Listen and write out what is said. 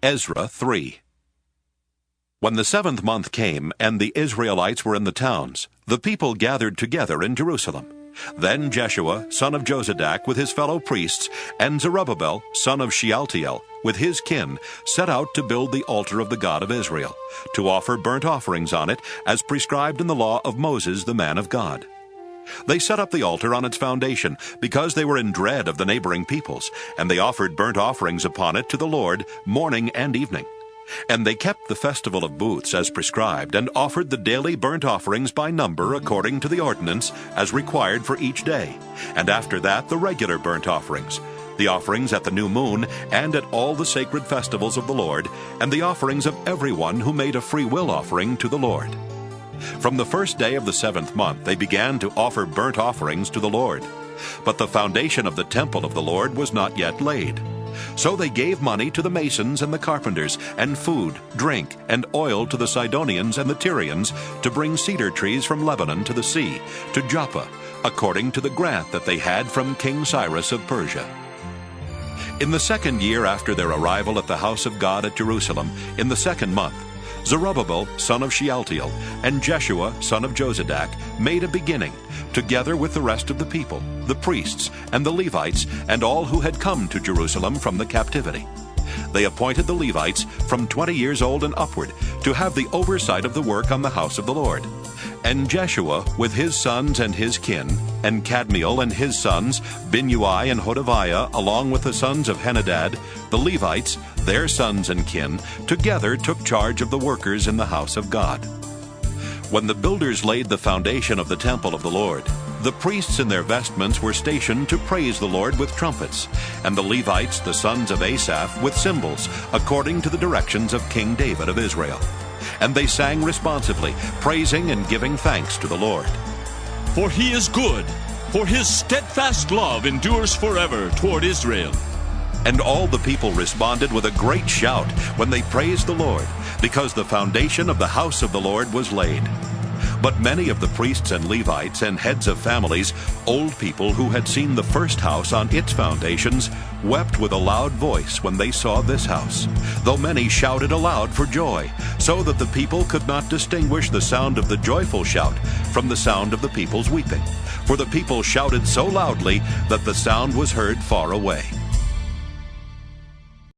Ezra 3. When the 7th month came, and the Israelites were in the towns, the people gathered together in Jerusalem. Then Jeshua, son of Jozadak, with his fellow priests, and Zerubbabel, son of Shealtiel, with his kin, set out to build the altar of the God of Israel, to offer burnt offerings on it, as prescribed in the law of Moses the man of God. They set up the altar on its foundation, because they were in dread of the neighboring peoples, and they offered burnt offerings upon it to the Lord morning and evening. And they kept the festival of booths as prescribed, and offered the daily burnt offerings by number according to the ordinance, as required for each day, and after that the regular burnt offerings, the offerings at the new moon, and at all the sacred festivals of the Lord, and the offerings of everyone who made a free will offering to the Lord. From the first day of the 7th month they began to offer burnt offerings to the Lord. But the foundation of the temple of the Lord was not yet laid. So they gave money to the masons and the carpenters, and food, drink, and oil to the Sidonians and the Tyrians, to bring cedar trees from Lebanon to the sea, to Joppa, according to the grant that they had from King Cyrus of Persia. In the 2nd year after their arrival at the house of God at Jerusalem, in the 2nd month, Zerubbabel, son of Shealtiel, and Jeshua, son of Jozadak, made a beginning, together with the rest of the people, the priests, and the Levites, and all who had come to Jerusalem from the captivity. They appointed the Levites from 20 years old and upward to have the oversight of the work on the house of the Lord. And Jeshua with his sons and his kin, and Kadmiel and his sons, Binnui and Hodaviah, along with the sons of Henadad, the Levites, their sons and kin, together took charge of the workers in the house of God. When the builders laid the foundation of the temple of the Lord, the priests in their vestments were stationed to praise the Lord with trumpets, and the Levites, the sons of Asaph, with cymbals, according to the directions of King David of Israel. And they sang responsively, praising and giving thanks to the Lord. For he is good, for his steadfast love endures forever toward Israel. And all the people responded with a great shout when they praised the Lord, because the foundation of the house of the Lord was laid. But many of the priests and Levites and heads of families, old people who had seen the first house on its foundations, wept with a loud voice when they saw this house, though many shouted aloud for joy, so that the people could not distinguish the sound of the joyful shout from the sound of the people's weeping. For the people shouted so loudly that the sound was heard far away.